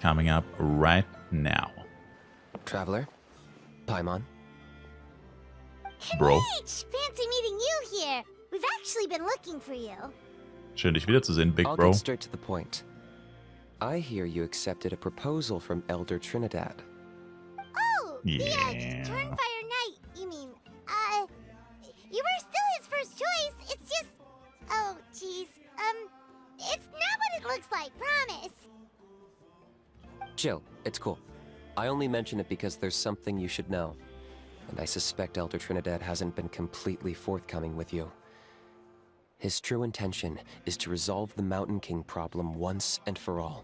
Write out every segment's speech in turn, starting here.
coming up right now. Traveler, Paimon. Bro. Kinich! Fancy meeting you here. We've actually been looking for you. Schön, dich wiederzusehen, Big I'll Bro. get straight to the point. I hear you accepted a proposal from Elder Trinidad. Oh, Yeah. the Turnfire Knight, you mean. You were still his first choice. It's just... Oh, jeez. It's not what it looks like, promise. Chill, it's cool. I only mention it because there's something you should know. And I suspect Elder Trinidad hasn't been completely forthcoming with you. His true intention is to resolve the Mountain King problem once and for all.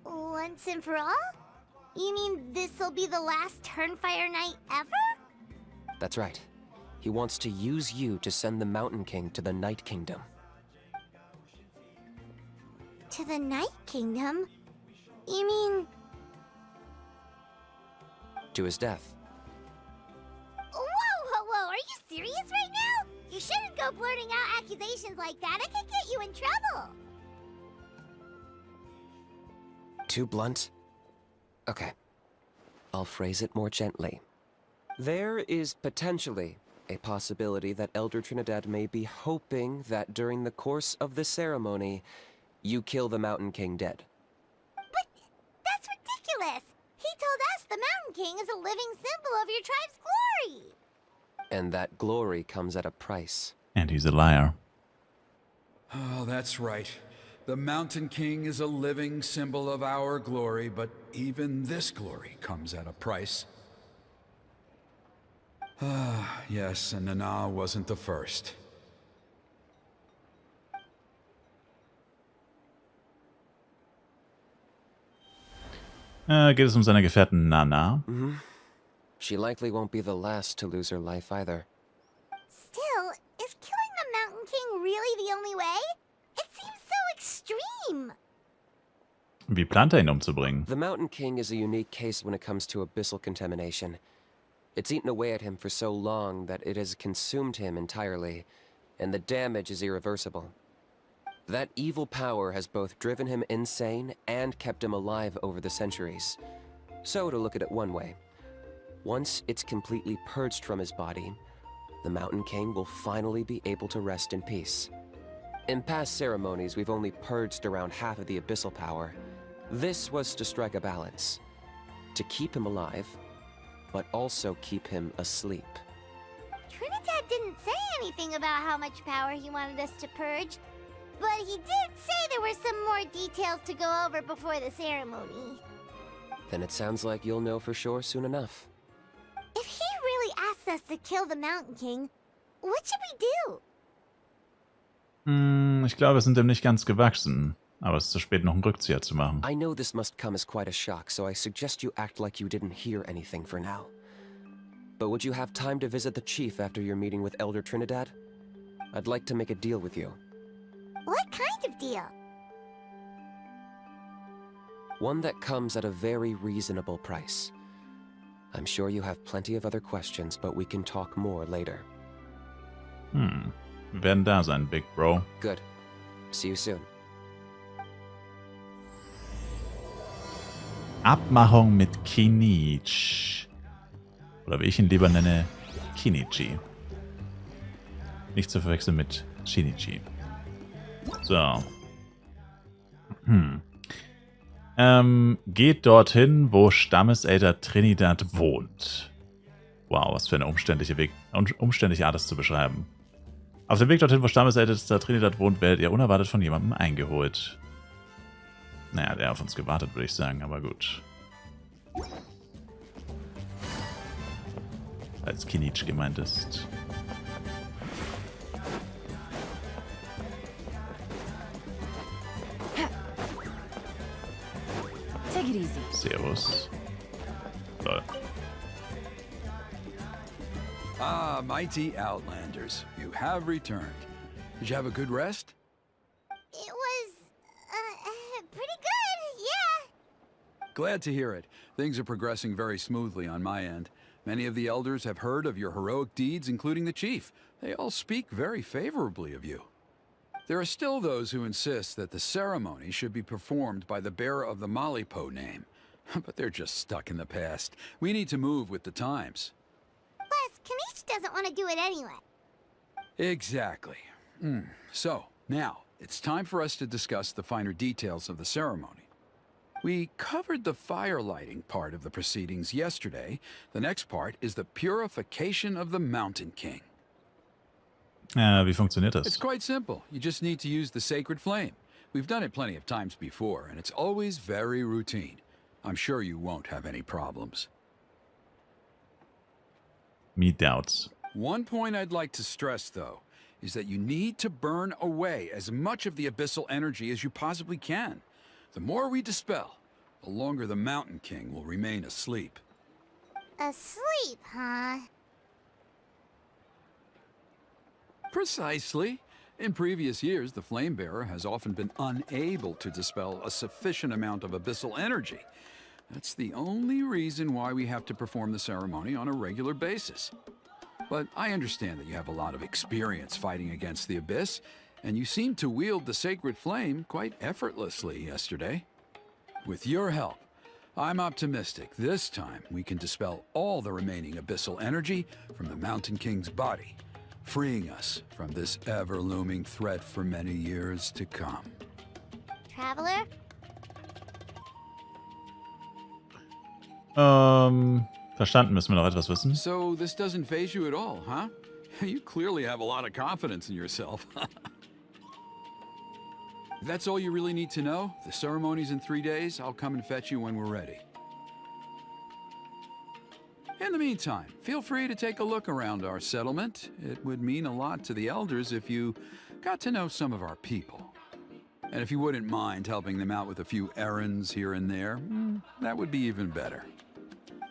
Once and for all? You mean this'll be the last Turnfire Knight ever? That's right. He wants to use you to send the Mountain King to the Night Kingdom. To the Night Kingdom? You mean... To his death. Whoa, are you serious right now? You shouldn't go blurting out accusations like that. It could get you in trouble. Too blunt? Okay. I'll phrase it more gently. There is potentially a possibility that Elder Trinidad may be hoping that during the course of the ceremony, you kill the Mountain King dead. But that's ridiculous. He told us the Mountain King is a living symbol of your tribe's glory. And that glory comes at a price. And he's a liar. Oh, that's right. The Mountain King is a living symbol of our glory, but even this glory comes at a price. Ah, yes, and Nana wasn't the first. Geht es seine Gefährtin Nana? She likely won't be the last to lose her life either. Still, is killing the Mountain King really the only way? It seems so extreme. Wie plant ihn umzubringen? The Mountain King is a unique case when it comes to abyssal contamination. It's eaten away at him for so long that it has consumed him entirely, and the damage is irreversible. That evil power has both driven him insane and kept him alive over the centuries. So, to look at it one way, once it's completely purged from his body, the Mountain King will finally be able to rest in peace. In past ceremonies, we've only purged around half of the abyssal power. This was to strike a balance, to keep him alive, but also keep him asleep. Trinidad didn't say anything about how much power he wanted us to purge, but he did say there were some more details to go over before the ceremony. Then it sounds like you'll know for sure soon enough. If he really asks us to kill the Mountain King, what should we do? Ich glaube, wir sind dem nicht ganz gewachsen. Aber es ist zu spät, noch einen Rückzieher zu machen. I know this must come as quite a shock, so I suggest you act like you didn't hear anything for now. But would you have time to visit the chief after your meeting with Elder Trinidad? I'd like to make a deal with you. What kind of deal? One that comes at a very reasonable price. I'm sure you have plenty of other questions, but we can talk more later. Wir werden da sein, Big Bro. Good. See you soon. Abmachung mit Kinich. Oder wie ich ihn lieber nenne, Kinichi. Nicht zu verwechseln mit Shinichi. So. Geht dorthin, wo Stammeselter Trinidad wohnt. Wow, was für eine umständliche Art, das zu beschreiben. Auf dem Weg dorthin, wo Stammeselter Trinidad wohnt, werdet ihr unerwartet von jemandem eingeholt. Naja, der auf uns gewartet, würde ich sagen, aber gut. Als Kinich gemeint ist. Take it easy. Servus. Lol. Ah, mighty Outlanders, you have returned. Did you have a good rest? It was, pretty good, yeah. Glad to hear it. Things are progressing very smoothly on my end. Many of the elders have heard of your heroic deeds, including the chief. They all speak very favorably of you. There are still those who insist that the ceremony should be performed by the bearer of the Malipo name. But they're just stuck in the past. We need to move with the times. Plus, Kinich doesn't want to do it anyway. Exactly. So, now, it's time for us to discuss the finer details of the ceremony. We covered the fire lighting part of the proceedings yesterday. The next part is the purification of the Mountain King. Wie funktioniert It's das? quite simple. You just need to use the sacred flame. We've done it plenty of times before, and it's always very routine. I'm sure you won't have any problems. Me doubts. One point I'd like to stress, though, is that you need to burn away as much of the abyssal energy as you possibly can. The more we dispel, the longer the Mountain King will remain asleep. Asleep, huh? Precisely. In previous years, the Flamebearer has often been unable to dispel a sufficient amount of abyssal energy. That's the only reason why we have to perform the ceremony on a regular basis. But I understand that you have a lot of experience fighting against the Abyss, and you seemed to wield the sacred flame quite effortlessly yesterday. With your help, I'm optimistic this time we can dispel all the remaining abyssal energy from the Mountain King's body, freeing us from this ever-looming threat for many years to come. Traveler? Verstanden, müssen wir noch etwas wissen? So this doesn't faze you at all, huh? You clearly have a lot of confidence in yourself. If that's all you really need to know, the ceremony's in 3 days. I'll come and fetch you when we're ready. In the meantime, feel free to take a look around our settlement. It would mean a lot to the elders if you got to know some of our people. And if you wouldn't mind helping them out with a few errands here and there, that would be even better.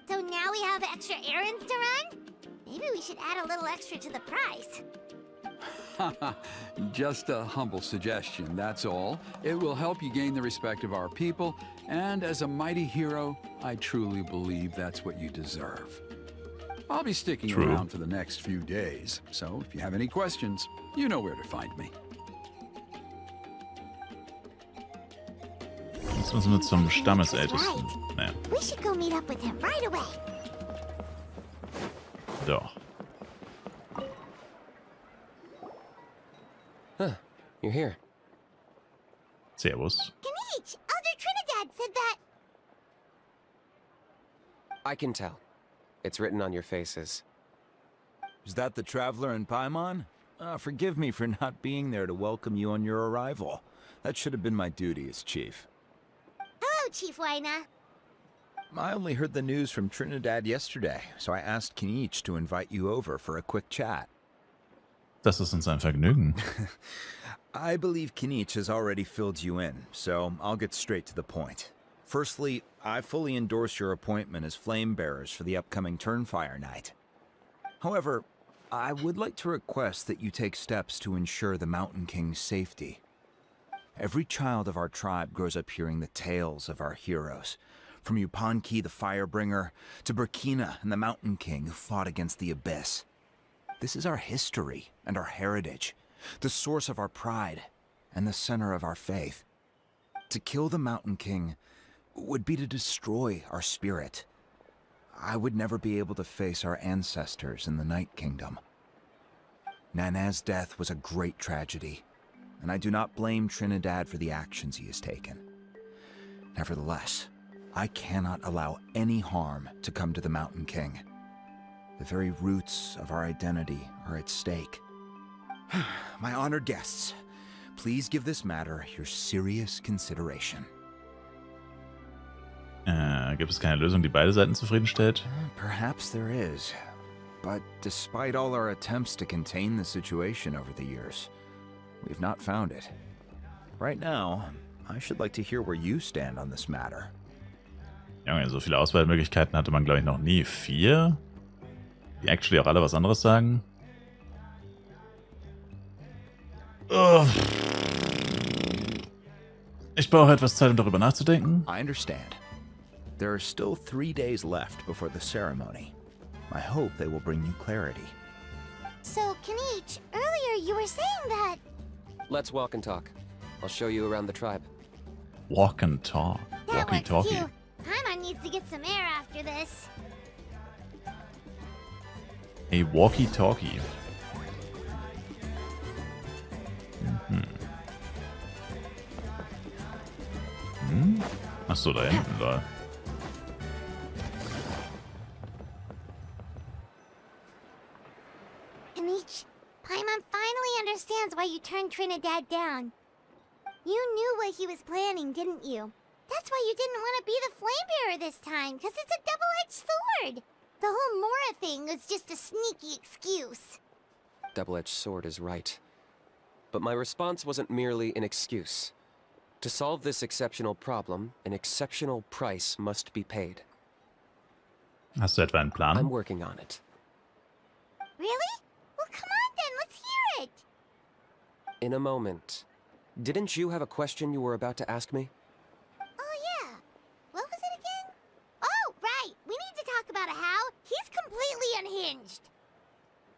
So now we have extra errands to run? Maybe we should add a little extra to the price. Just a humble suggestion, that's all. It will help you gain the respect of our people, and as a mighty hero, I truly believe that's what you deserve. I'll be sticking around for the next few days, so if you have any questions, you know where to find me. Jetzt müssen wir zum Stammesältesten. Naja, We should go meet up with him right away. doch. Huh, you're here. Servus. Kinich, Elder Trinidad said that. I can tell. It's written on your faces. Is that the traveler in Paimon? Forgive me for not being there to welcome you on your arrival. That should have been my duty as chief. Hello, Chief Waina. I only heard the news from Trinidad yesterday, so I asked Kinich to invite you over for a quick chat. Das ist uns ein Vergnügen. I believe Kinich has already filled you in, so I'll get straight to the point. Firstly, I fully endorse your appointment as flame bearers for the upcoming Turnfire Night. However, I would like to request that you take steps to ensure the Mountain King's safety. Every child of our tribe grows up hearing the tales of our heroes, from Yupanquis the Firebringer to Burkina and the Mountain King who fought against the Abyss. This is our history and our heritage, the source of our pride and the center of our faith. To kill the Mountain King would be to destroy our spirit. I would never be able to face our ancestors in the Night Kingdom. Nana's death was a great tragedy, and I do not blame Trinidad for the actions he has taken. Nevertheless, I cannot allow any harm to come to the Mountain King. The very roots of our identity are at stake. My honored guests, please give this matter your serious consideration. Gibt es keine Lösung, die beide Seiten zufriedenstellt? Perhaps there is. But despite all our attempts to contain the situation over the years, we've not found it. Right now, I should like to hear where you stand on this matter. Junge, so viele Auswahlmöglichkeiten hatte man, glaube ich, noch nie. 4? Die actually auch alle was anderes sagen? Ugh. Ich brauche etwas Zeit, um darüber nachzudenken. I understand. There are still 3 days left before the ceremony. I hope they will bring you clarity. So, Kinich, earlier you were saying that... Let's walk and talk. I'll show you around the tribe. Walk and talk. That Walkie works talkie. too. Paimon needs to get some air after this. A walkie talkie. Achso, da hinten, lol. Kinich, Paimon finally understands why you turned Trinidad down. You knew what he was planning, didn't you? That's why you didn't want to be the flame bearer this time, because it's a double-edged sword. The whole Mora thing was just a sneaky excuse. Double-edged sword is right. But my response wasn't merely an excuse. To solve this exceptional problem, an exceptional price must be paid. Hast du etwa einen Plan? I'm working on it. Really? Well, come on then, let's hear it. In a moment. Didn't you have a question you were about to ask me? Oh, yeah. What was it again? Oh, right. We need to talk about How. He's completely unhinged.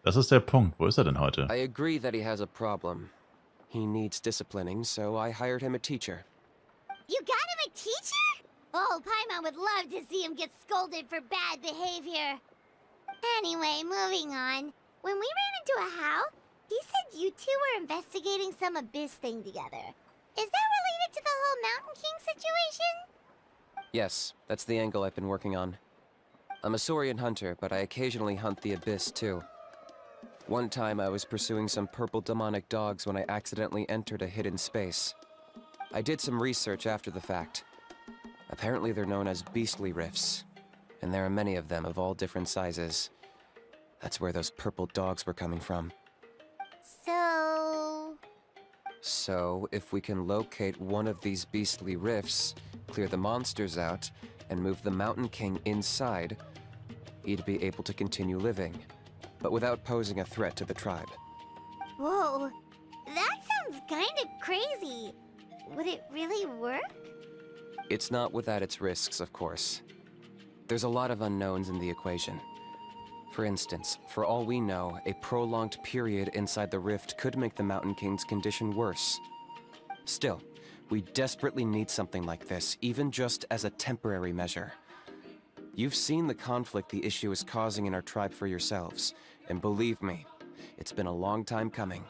Das ist der Punkt. Wo ist er denn heute? I agree that he has a problem. He needs disciplining, so I hired him a teacher. You got him a teacher? Oh, Paimon would love to see him get scolded for bad behavior. Anyway, moving on. When we ran into a How, he said you two were investigating some abyss thing together. Is that related to the whole Mountain King situation? Yes, that's the angle I've been working on. I'm a Saurian hunter, but I occasionally hunt the abyss too. One time I was pursuing some purple demonic dogs when I accidentally entered a hidden space. I did some research after the fact. Apparently they're known as beastly rifts, and there are many of them of all different sizes. That's where those purple dogs were coming from. So, if we can locate one of these beastly rifts, clear the monsters out, and move the Mountain King inside, he'd be able to continue living, but without posing a threat to the tribe. Whoa, that sounds kind of crazy. Would it really work? It's not without its risks, of course. There's a lot of unknowns in the equation. For instance, for all we know, a prolonged period inside the rift could make the Mountain King's condition worse. Still, we desperately need something like this, even just as a temporary measure. You've seen the conflict the issue is causing in our tribe for yourselves, and believe me, it's been a long time coming.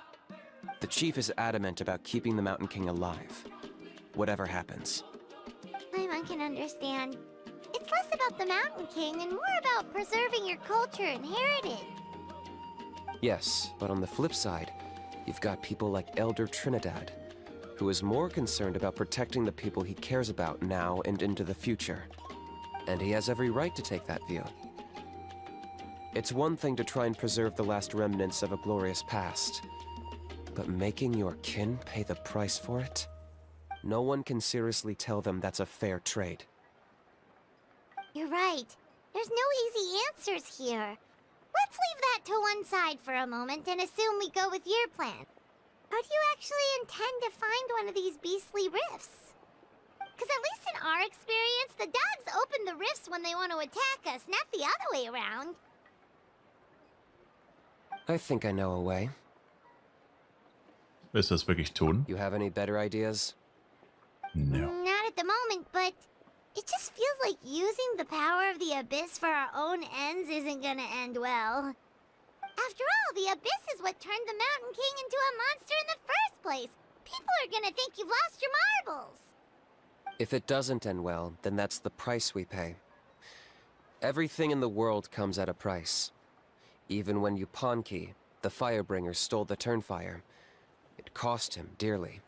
The chief is adamant about keeping the Mountain King alive, whatever happens. Paimon can understand. It's less about the Mountain King and more about preserving your culture and heritage. Yes, but on the flip side, you've got people like Elder Trinidad, who is more concerned about protecting the people he cares about now and into the future. And he has every right to take that view. It's one thing to try and preserve the last remnants of a glorious past, but making your kin pay the price for it? No one can seriously tell them that's a fair trade. You're right. There's no easy answers here. Let's leave that to one side for a moment and assume we go with your plan. How do you actually intend to find one of these beastly rifts? Because at least in our experience, the dogs open the rifts when they want to attack us, not the other way around. I think I know a way. Willst du das wirklich tun? You have any better ideas? No. Not at the moment, but it just feels like using the power of the Abyss for our own ends isn't gonna end well. After all, the Abyss is what turned the Mountain King into a monster in the first place. People are gonna think you've lost your marbles. If it doesn't end well, then that's the price we pay. Everything in the world comes at a price. Even when Yupanquis, the Firebringer, stole the Turnfire, it cost him dearly.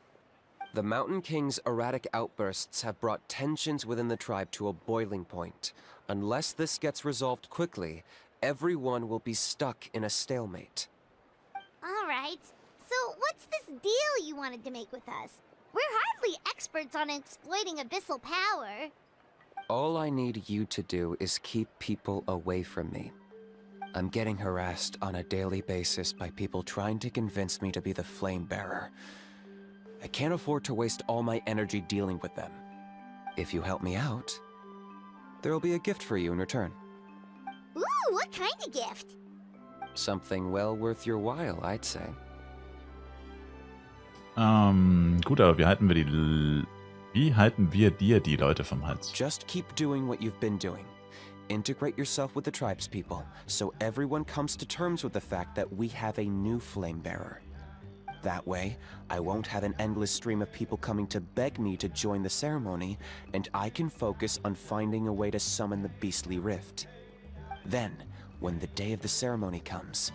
The Mountain King's erratic outbursts have brought tensions within the tribe to a boiling point. Unless this gets resolved quickly, everyone will be stuck in a stalemate. All right. So what's this deal you wanted to make with us? We're hardly experts on exploiting abyssal power. All I need you to do is keep people away from me. I'm getting harassed on a daily basis by people trying to convince me to be the flame bearer. I can't afford to waste all my energy dealing with them. If you help me out, there'll be a gift for you in return. Ooh, what kind of gift? Something well worth your while, I'd say. Gut, aber wie halten wir dir die Leute vom Hals? Just keep doing what you've been doing. Integrate yourself with the tribespeople, so everyone comes to terms with the fact that we have a new flame bearer. That way, I won't have an endless stream of people coming to beg me to join the ceremony, and I can focus on finding a way to summon the beastly rift. Then, when the day of the ceremony comes,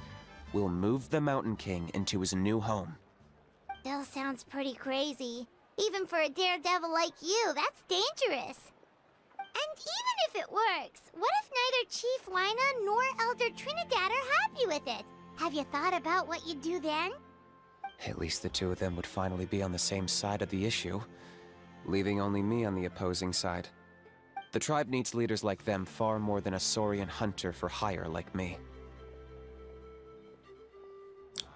we'll move the Mountain King into his new home. Still sounds pretty crazy. Even for a daredevil like you, that's dangerous. And even if it works, what if neither Chief Lina nor Elder Trinidad are happy with it? Have you thought about what you'd do then? At least the two of them would finally be on the same side of the issue, leaving only me on the opposing side. The tribe needs leaders like them far more than a Saurian hunter for hire like me.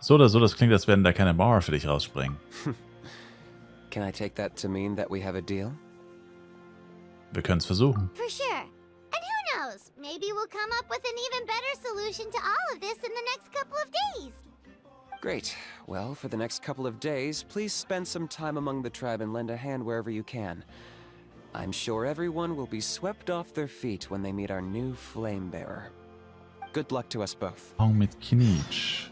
So oder so, das klingt, als werden da keine Mauer für dich rausspringen. Can I take that to mean that we have a deal? Wir können es versuchen. For sure. And who knows, maybe we'll come up with an even better solution to all of this in the next couple of days. Great. Well, for the next couple of days, please spend some time among the tribe and lend a hand wherever you can. I'm sure everyone will be swept off their feet when they meet our new flame bearer. Good luck to us both. Mit Kinich.